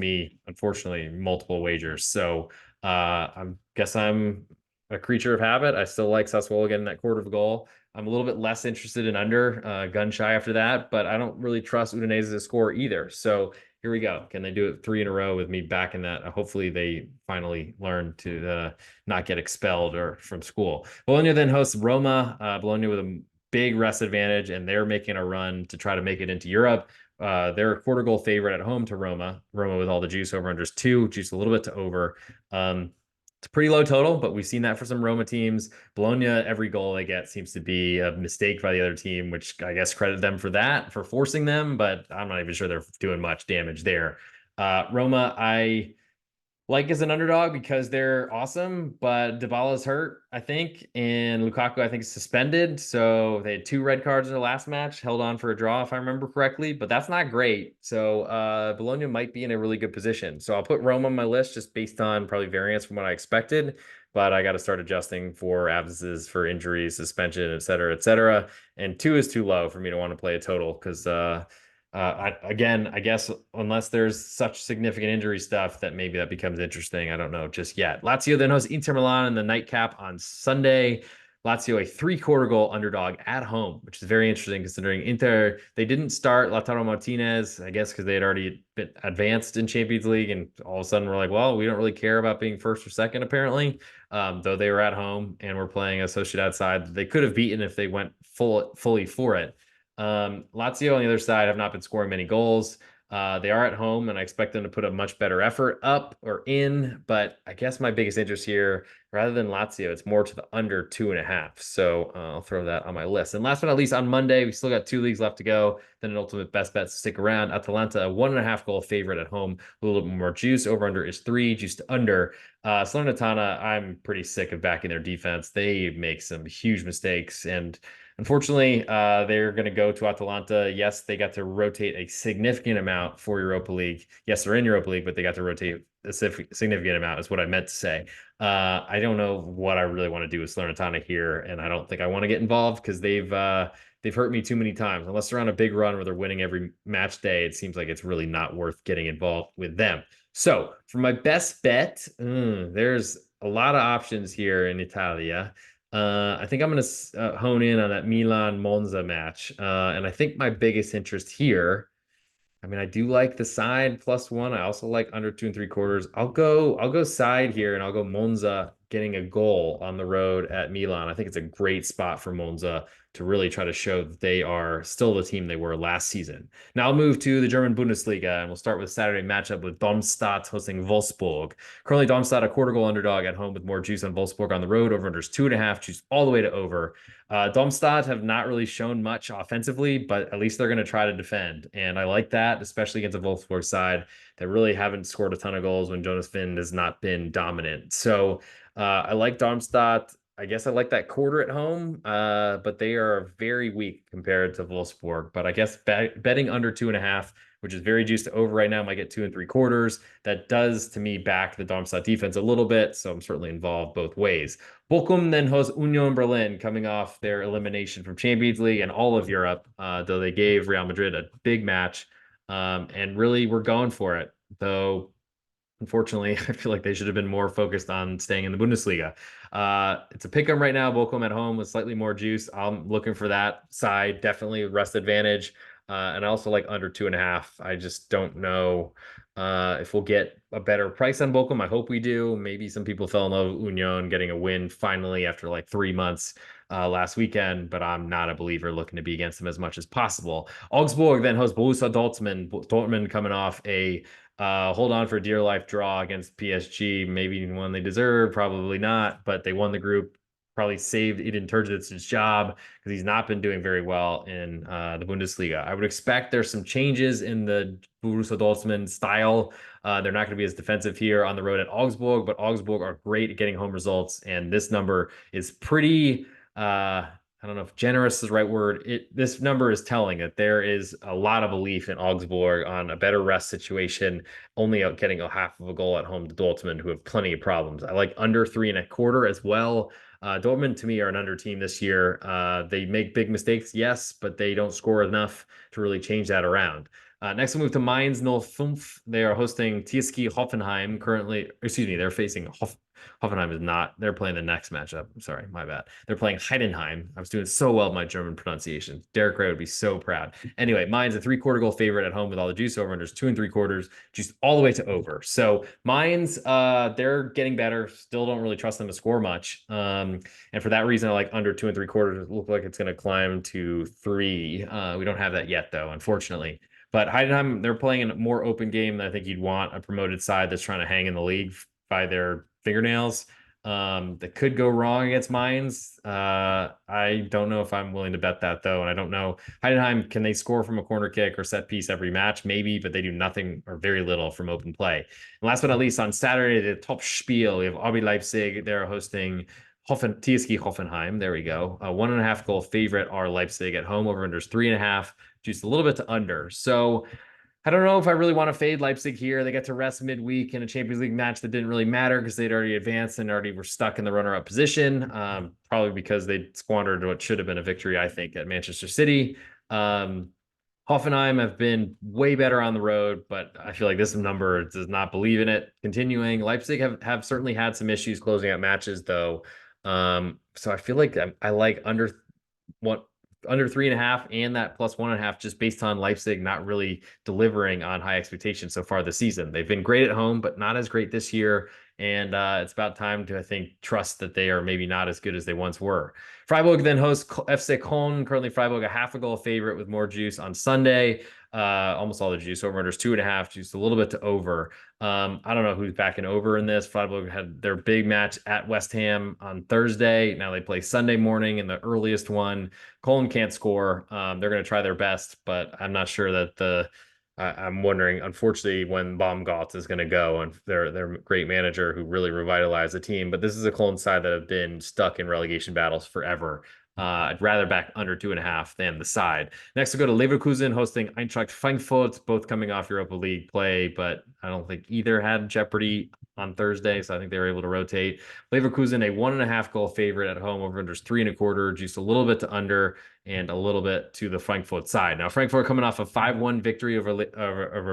me, unfortunately, multiple wagers. So I guess I'm a creature of habit. I still like Sassuolo getting that 1/4 goal. I'm a little bit less interested in under, gun shy after that, but I don't really trust Udinese to score either. So here we go. Can they do it 3 in a row with me back in that? Hopefully they finally learn to not get expelled or from school. Bologna then hosts Roma. Bologna with a big rest advantage, and they're making a run to try to make it into Europe. They're a 1/4 goal favorite at home to Roma. Roma with all the juice. Over unders 2, juice a little bit to over. It's a pretty low total, but we've seen that for some Roma teams. Bologna, every goal they get seems to be a mistake by the other team, which I guess credit them for that, for forcing them, but I'm not even sure they're doing much damage there. Roma, I like as an underdog because they're awesome, but Dybala's hurt, I think, and Lukaku, I think, is suspended. So they had 2 red cards in their last match, held on for a draw, if I remember correctly, but that's not great. So Bologna might be in a really good position. So I'll put Rome on my list just based on probably variance from what I expected, but I got to start adjusting for absences, for injuries, suspension, et cetera, et cetera. And 2 is too low for me to want to play a total because again, I guess unless there's such significant injury stuff that maybe that becomes interesting. I don't know just yet. Lazio then hosts Inter Milan in the nightcap on Sunday. Lazio a 3/4 goal underdog at home, which is very interesting considering Inter, they didn't start Lautaro Martinez, I guess because they had already been advanced in Champions League, and all of a sudden we're like, well, we don't really care about being first or second apparently. Though they were at home and we're playing a Sociedad side they could have beaten if they went fully for it. Lazio on the other side have not been scoring many goals. They are at home, and I expect them to put a much better effort up or in. But I guess my biggest interest here, rather than Lazio, it's more to the under 2.5. So I'll throw that on my list. And last but not least, on Monday, we still got 2 leagues left to go. Then an ultimate best bet to stick around. Atalanta, a 1.5 goal favorite at home, a little bit more juice. Over under is 3, juice to under. Salernitana, I'm pretty sick of backing their defense. They make some huge mistakes, and unfortunately, they're going to go to Atalanta. Yes, they got to rotate a significant amount for Europa League. Yes, they're in Europa League, but they got to rotate a significant amount is what I meant to say. I don't know what I really want to do with Salernitana here, and I don't think I want to get involved because they've hurt me too many times. Unless they're on a big run where they're winning every match day, it seems like it's really not worth getting involved with them. So for my best bet, there's a lot of options here in Italia. I think I'm going to hone in on that Milan Monza match. And I think my biggest interest here, I mean, I do like the side +1. I also like under 2 3/4. I'll go side here and I'll go Monza getting a goal on the road at Milan. I think it's a great spot for Monza to really try to show that they are still the team they were last season. Now I'll move to the German Bundesliga, and we'll start with Saturday matchup with Darmstadt hosting Wolfsburg. Currently, Darmstadt a quarter goal underdog at home with more juice on Wolfsburg on the road. Over unders 2.5, juice all the way to over. Darmstadt have not really shown much offensively, but at least they're going to try to defend. And I like that, especially against the Wolfsburg side that really haven't scored a ton of goals when Jonas Finn has not been dominant. So I like Darmstadt. I guess I like that quarter at home, but they are very weak compared to Wolfsburg. But I guess betting under 2.5, which is very juiced to over right now, might get 2 3/4. That does, to me, back the Darmstadt defense a little bit. So I'm certainly involved both ways. Bochum then hosts Union Berlin, coming off their elimination from Champions League and all of Europe, though they gave Real Madrid a big match. And really, we're going for it. Though unfortunately, I feel like they should have been more focused on staying in the Bundesliga. It's a pick 'em right now. Bochum at home with slightly more juice. I'm looking for that side, definitely rest advantage. And I also like under 2.5. I just don't know if we'll get a better price on Bochum. I hope we do. Maybe some people fell in love with Union getting a win finally after like 3 months last weekend, but I'm not a believer looking to be against them as much as possible. Augsburg then hosts Borussia Dortmund. Dortmund coming off a hold on for dear life draw against PSG. Maybe one they deserve, probably not, but they won the group. Probably saved Edin Terzić's job because he's not been doing very well in the Bundesliga. I would expect there's some changes in the Borussia Dortmund style. They're not going to be as defensive here on the road at Augsburg, but Augsburg are great at getting home results, and this number is pretty. I don't know if generous is the right word. This number is telling that there is a lot of belief in Augsburg on a better rest situation, only getting a half of a goal at home to Dortmund, who have plenty of problems. I like under 3.25 as well. Dortmund to me are an under team this year. They make big mistakes, yes, but they don't score enough to really change that around. Next, we'll move to Mainz 05. They are hosting TSG Hoffenheim currently. Excuse me, they're facing Hoffenheim is not. They're playing the next matchup. Sorry, my bad. They're playing Heidenheim. I was doing so well with my German pronunciation. Derek Ray would be so proud. Anyway, Mainz a 3/4 goal favorite at home with all the juice over unders 2 3/4, juiced all the way to over. So Mainz, they're getting better. Still don't really trust them to score much. And for that reason, I like under 2 3/4. Look like it's going to climb to 3. We don't have that yet, though, unfortunately. But Heidenheim, they're playing a more open game than I think you'd want a promoted side that's trying to hang in the league by their fingernails. That could go wrong against Mainz. I don't know if I'm willing to bet that, though. And I don't know. Heidenheim, can they score from a corner kick or set piece every match? Maybe, but they do nothing or very little from open play. And last but not least, on Saturday, the top spiel, we have RB Leipzig. They're hosting TSG Hoffenheim. There we go. 1.5 goal favorite are Leipzig at home. Over unders 3.5. Just a little bit to under. So I don't know if I really want to fade Leipzig here. They got to rest midweek in a Champions League match that didn't really matter because they'd already advanced and already were stuck in the runner-up position. Probably because they squandered what should have been a victory, I think, at Manchester City. Hoffenheim have been way better on the road, but I feel like this number does not believe in it. Continuing, Leipzig have certainly had some issues closing out matches, though. So I feel like I like under 3.5 and that plus 1.5, just based on Leipzig not really delivering on high expectations so far this season. They've been great at home, but not as great this year. And it's about time to, I think, trust that they are maybe not as good as they once were. Freiburg then hosts FC Köln. Currently, Freiburg a half a goal favorite with more juice on Sunday. Almost all the juice. Over unders 2.5, juice a little bit to over. I don't know who's backing over in this. Freiburg had their big match at West Ham on Thursday. Now they play Sunday morning in the earliest one. Köln can't score. They're going to try their best, but I'm not sure that I'm wondering, unfortunately, when Baumgart is going to go, and their great manager who really revitalized the team. But this is a Cologne side that have been stuck in relegation battles forever. I'd rather back under 2.5 than the side. Next, we'll go to Leverkusen hosting Eintracht Frankfurt, both coming off Europa League play, but I don't think either had jeopardy on Thursday, so I think they were able to rotate. Leverkusen, a 1.5 goal favorite at home, over unders 3.25, juiced a little bit to under and a little bit to the Frankfurt side. Now, Frankfurt coming off a 5-1 victory over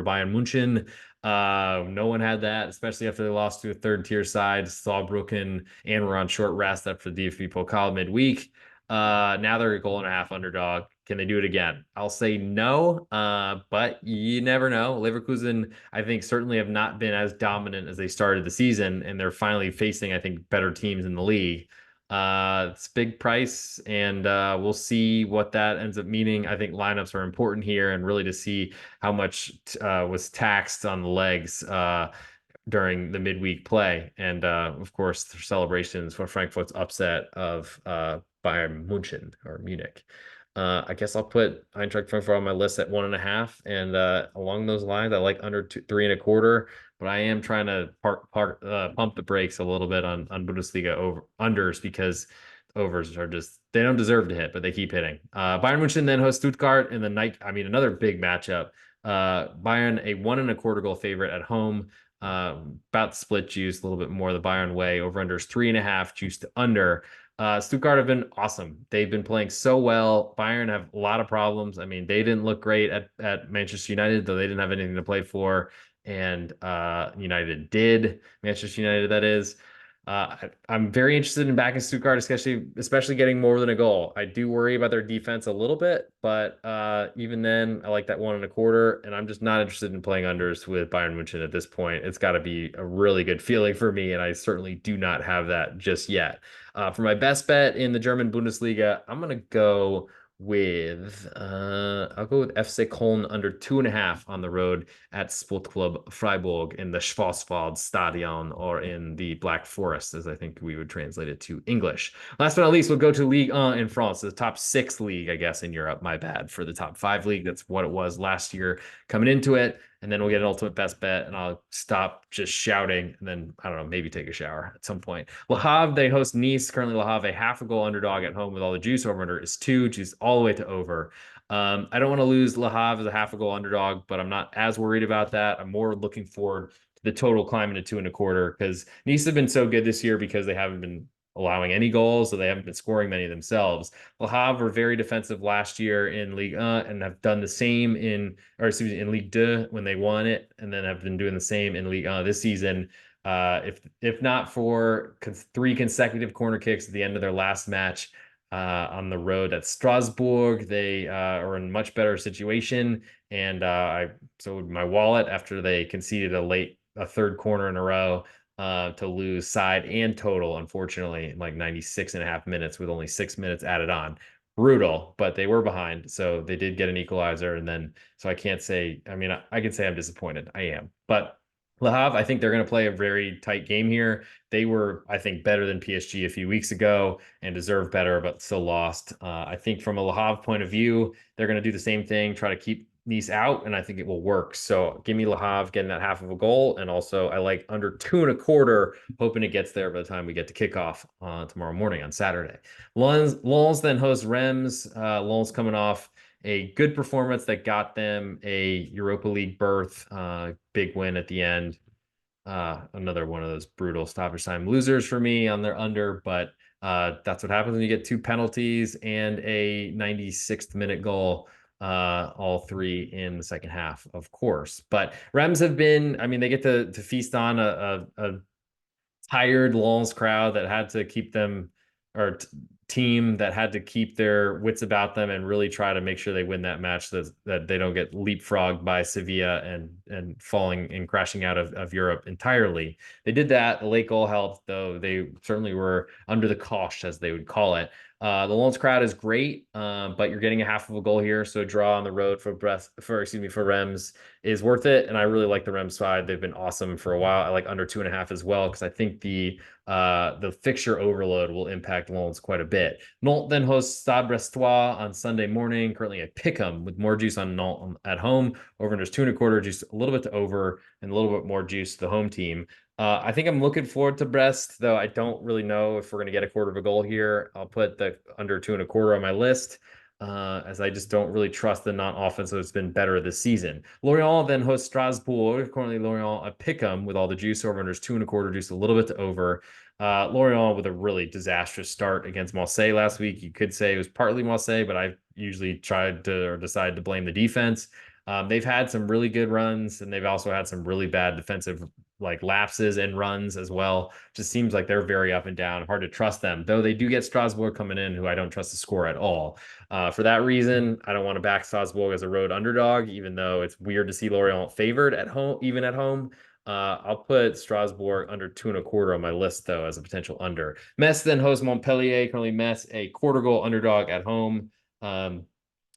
Bayern Munchen. No one had that, especially after they lost to a third-tier side, Saarbrücken, and were on short rest after the DFB Pokal midweek. Now they're a 1.5 goal underdog. Can they do it again? I'll say no, but you never know. Leverkusen, I think, certainly have not been as dominant as they started the season, and they're finally facing, I think, better teams in the league. It's a big price, and we'll see what that ends up meaning. I think lineups are important here, and really to see how much was taxed on the legs during the midweek play. And of course, the celebrations for Frankfurt's upset of Bayern Munchen or Munich. I guess I'll put Eintracht Frankfurt on my list at 1.5. And along those lines, I like under 3.25. But I am trying to pump the brakes a little bit on Bundesliga over unders because overs are just they don't deserve to hit, but they keep hitting. Bayern Munchen then hosts Stuttgart in the night. I mean, another big matchup. Bayern a 1.25 goal favorite at home. About split juice, a little bit more the Bayern way. Over unders 3.5, juice to under. Stuttgart have been awesome. They've been playing so well. Bayern have a lot of problems. I mean, they didn't look great at Manchester United, though they didn't have anything to play for. And United did. Manchester United, that is. I'm very interested in backing Stuttgart, especially getting more than a goal. I do worry about their defense a little bit, but even then, I like that 1.25, and I'm just not interested in playing unders with Bayern Munchen at this point. It's got to be a really good feeling for me, and I certainly do not have that just yet. For my best bet in the German Bundesliga, I'm gonna go with I'll go with FC Köln under 2.5 on the road at Sportclub Freiburg in the Schwarzwald Stadion, or in the Black Forest, as I think we would translate it to English. Last but not least, we'll go to Ligue 1 in France, the top 6 league, I guess, in Europe. My bad for the top 5 league. That's what it was last year coming into it. And then we'll get an ultimate best bet, and I'll stop just shouting, and then, I don't know, maybe take a shower at some point. Le Havre, they host Nice. Currently, Le Havre, a 0.5 goal underdog at home with all the juice. Over under is 2, juice all the way to over. I don't want to lose Le Havre as a 0.5 goal underdog, but I'm not as worried about that. I'm more looking forward to the total climbing to 2.25, because Nice have been so good this year because they haven't been allowing any goals, so they haven't been scoring many themselves. Le Havre were very defensive last year in Ligue 1 and have done the same in Ligue 2 when they won it, and then have been doing the same in Ligue 1 this season. If not for 3 consecutive corner kicks at the end of their last match on the road at Strasbourg, they are in much better situation. And I sold my wallet after they conceded a third corner in a row to lose side and total, unfortunately, in like 96.5 minutes with only 6 minutes added on. Brutal, but they were behind, so they did get an equalizer. And then, so I can't say, I mean, I can say I'm disappointed. I am. But Le Havre, I think they're going to play a very tight game here. They were, I think, better than PSG a few weeks ago and deserve better, but still lost. I think from a Le Havre point of view, they're going to do the same thing, try to keep Nice out, and I think it will work. So give me Le Havre getting that 0.5 goal. And also, I like under 2.25, hoping it gets there by the time we get to kickoff tomorrow morning on Saturday. Lens then hosts Reims. Lens coming off a good performance that got them a Europa League berth, big win at the end. Another one of those brutal stoppage time losers for me on their under, but that's what happens when you get 2 penalties and a 96th minute goal, all 3 in the second half, of course. But Rams have been, I mean, they get to feast on a tired Lens crowd that had to keep them, or team that had to keep their wits about them and really try to make sure they win that match, that they don't get leapfrogged by Sevilla and falling and crashing out of Europe entirely. They did that. The late goal helped, though they certainly were under the cosh, as they would call it. The Lens crowd is great, but you're getting a 0.5 goal here, so a draw on the road for Reims is worth it. And I really like the Reims side. They've been awesome for a while. I like under 2.5 as well, because I think the fixture overload will impact Lens quite a bit. Nantes then hosts Stade Brestois on Sunday morning. Currently, I pick 'em with more juice on Nantes at home. Over under 2.25, juice a little bit to over, and a little bit more juice to the home team. I think I'm looking forward to Brest, though I don't really know if we're going to get 1/4 goal here. I'll put the under 2.25 on my list, as I just don't really trust the non-offense that's been better this season. Lorient then hosts Strasbourg. Currently, Lorient a pick 'em with all the juice. Over unders 2.25, juice a little bit to over. Lorient with a really disastrous start against Marseille last week. You could say it was partly Marseille, but I usually decided to blame the defense. They've had some really good runs, and they've also had some really bad defensive like lapses and runs as well. Just seems like they're very up and down. Hard to trust them, though they do get Strasbourg coming in, who I don't trust to score at all. For that reason, I don't want to back Strasbourg as a road underdog, even though it's weird to see Lorient favored at home, even at home. I'll put Strasbourg under 2.25 on my list, though, as a potential under. Metz then hosts Montpellier. Currently, Metz a quarter goal underdog at home.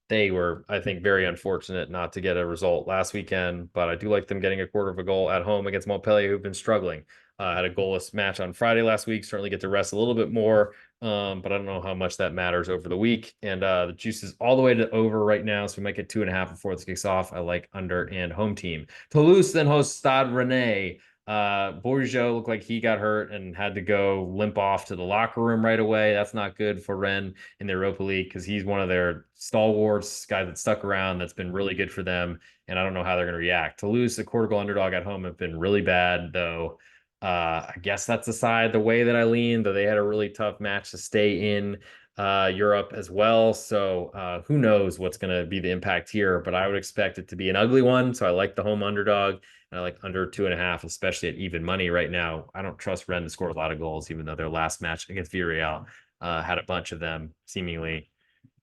They were, I think, very unfortunate not to get a result last weekend, but I do like them getting a quarter of a goal at home against Montpellier, who've been struggling. Had a goalless match on Friday last week. Certainly get to rest a little bit more, but I don't know how much that matters over the week. And the juice is all the way to over right now, so we might get 2.5 before this kicks off. I like under and home team. Toulouse then hosts Stade Rennais. Bourgeot looked like he got hurt and had to go limp off to the locker room right away. That's not good for Rennes in the Europa League because he's one of their stalwarts, guy that stuck around, that's been really good for them. And I don't know how they're going to react. Toulouse, a quarter goal underdog at home, have been really bad, though. I guess that's the side, the way that I lean, though they had a really tough match to stay in Europe as well. So who knows what's going to be the impact here, but I would expect it to be an ugly one. So I like the home underdog. And I like under 2.5, especially at even money right now. I don't trust Rennes to score a lot of goals, even though their last match against Villarreal had a bunch of them seemingly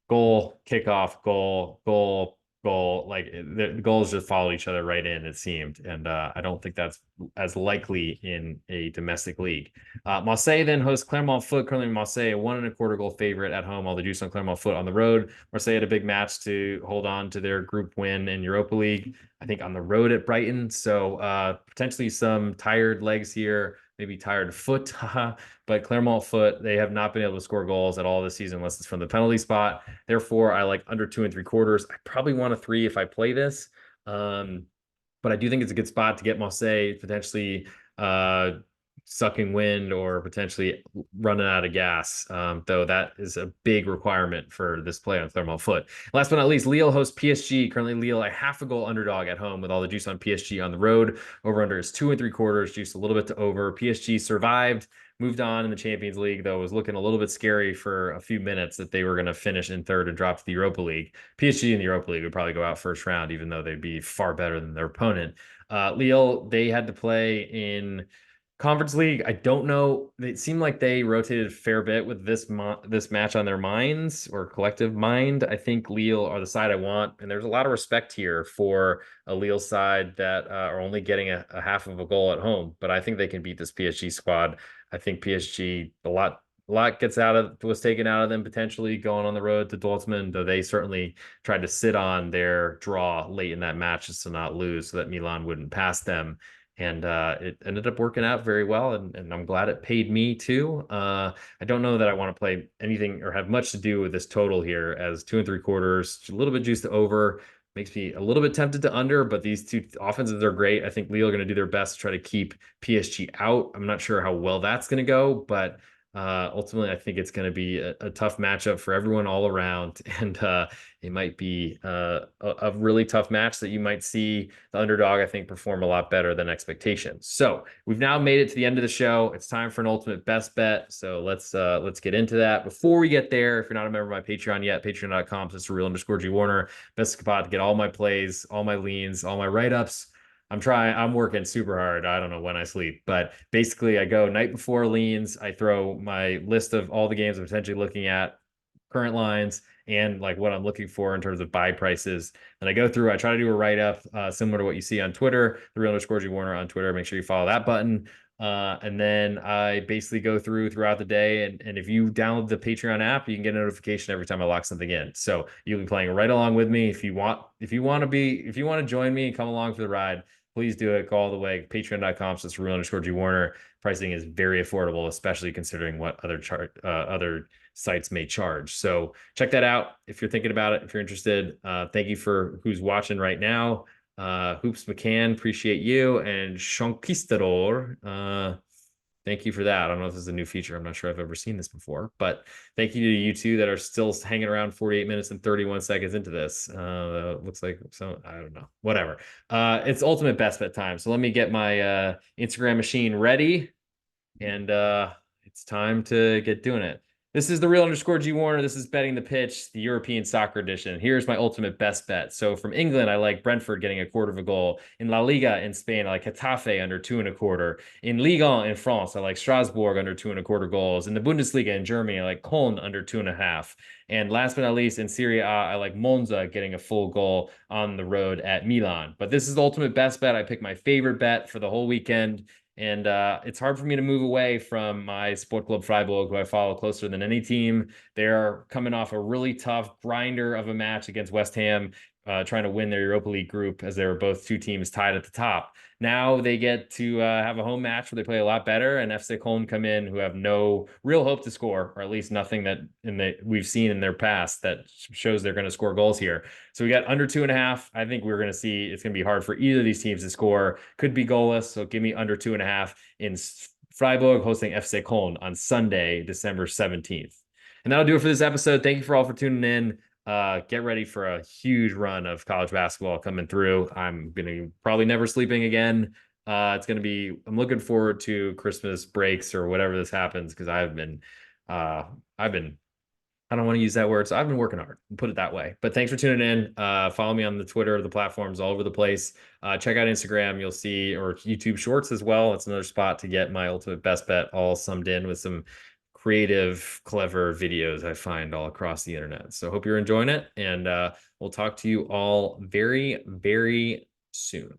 goal, kickoff, goal, goal, goal. Like the goals just follow each other right in, it seemed. And I don't think that's as likely in a domestic league. Marseille then hosts Clermont Foot. Currently, Marseille, a 1.25 goal favorite at home. All the juice on Clermont Foot on the road. Marseille had a big match to hold on to their group win in Europa League, I think on the road at Brighton. So potentially some tired legs here, maybe tired foot. But Clermont Foot, they have not been able to score goals at all this season unless it's from the penalty spot. Therefore, I like under 2.75. I probably want a 3 if I play this. But I do think it's a good spot to get Marseille potentially sucking wind or potentially running out of gas, though that is a big requirement for this play on Clermont Foot. Last but not least, Lille hosts PSG. Currently, Lille a half a goal underdog at home with all the juice on PSG on the road. Over under is 2.75, juice a little bit to over. PSG survived, moved on in the Champions League, though it was looking a little bit scary for a few minutes that they were going to finish in third and drop to the Europa League. PSG in the Europa League would probably go out first round, even though they'd be far better than their opponent. Lille, they had to play in Conference League. I don't know. It seemed like they rotated a fair bit with this match on their minds or collective mind. I think Lille are the side I want, and there's a lot of respect here for a Lille side that are only getting a half of a goal at home. But I think they can beat this PSG squad. I think PSG a lot was taken out of them potentially going on the road to Dortmund, though they certainly tried to sit on their draw late in that match just to not lose so that Milan wouldn't pass them. And it ended up working out very well, and I'm glad it paid me too. I don't know that I want to play anything or have much to do with this total here, as 2.75, a little bit juiced to over. Makes me a little bit tempted to under, but these two offenses are great. I think Lille are going to do their best to try to keep PSG out. I'm not sure how well that's going to go, but ultimately, I think it's going to be a tough matchup for everyone all around, and it might be a really tough match that you might see the underdog, I think, perform a lot better than expectations. So we've now made it to the end of the show. It's time for an ultimate best bet. So let's get into that. Before we get there, if you're not a member of my Patreon yet, patreon.com/real_G Warner. Best spot to get all my plays, all my leans, all my write-ups. I'm working super hard. I don't know when I sleep, but basically I go night before leans. I throw my list of all the games I'm potentially looking at, current lines, and like what I'm looking for in terms of buy prices. And I go through, I try to do a write-up similar to what you see on Twitter, the real_G Warner on Twitter. Make sure you follow that button. And then I basically go throughout the day. And if you download the Patreon app, you can get a notification every time I lock something in. So you'll be playing right along with me. If you want to join me and come along for the ride, please do it. Go all the way. Patreon.com/real_G Warner. Pricing is very affordable, especially considering what other sites may charge. So check that out if you're thinking about it, if you're interested. Thank you for who's watching right now. Hoops McCann, appreciate you. And Conquistador, thank you for that. I don't know if this is a new feature. I'm not sure I've ever seen this before, but thank you to you two that are still hanging around 48 minutes and 31 seconds into this. Looks like so, I don't know, whatever. It's ultimate best bet time. So let me get my Instagram machine ready, and it's time to get doing it. This is the real underscore G Warner. This is betting the pitch, the European soccer edition. Here's my ultimate best bet. So from England, I like Brentford getting a quarter of a goal. In La Liga in Spain, I like Getafe under 2.25. In Ligue in France, I like Strasbourg under 2.25 goals. In the Bundesliga in Germany, I like Köln under 2.5. And last but not least, in Serie A, I like Monza getting a full goal on the road at Milan. But this is the ultimate best bet. I picked my favorite bet for the whole weekend. And it's hard for me to move away from my Sport Club Freiburg, who I follow closer than any team. They're coming off a really tough grinder of a match against West Ham, trying to win their Europa League group as they were both two teams tied at the top. Now they get to have a home match where they play a lot better, and FC Köln come in who have no real hope to score, or at least nothing that we've seen in their past that shows they're going to score goals here. So we got under 2.5. I think we're going to see it's going to be hard for either of these teams to score. Could be goalless, so give me under 2.5 in Freiburg hosting FC Köln on Sunday, December 17th. And that'll do it for this episode. Thank you for all for tuning in. Get ready for a huge run of college basketball coming through. I'm going to probably never sleeping again. It's going to be, I'm looking forward to Christmas breaks or whatever this happens because I've been, I don't want to use that word. So I've been working hard, put it that way. But thanks for tuning in. Follow me on the Twitter, the platforms all over the place. Check out Instagram. You'll see, or YouTube Shorts as well. It's another spot to get my ultimate best bet all summed in with some creative, clever videos I find all across the internet. So hope you're enjoying it. And we'll talk to you all very, very soon.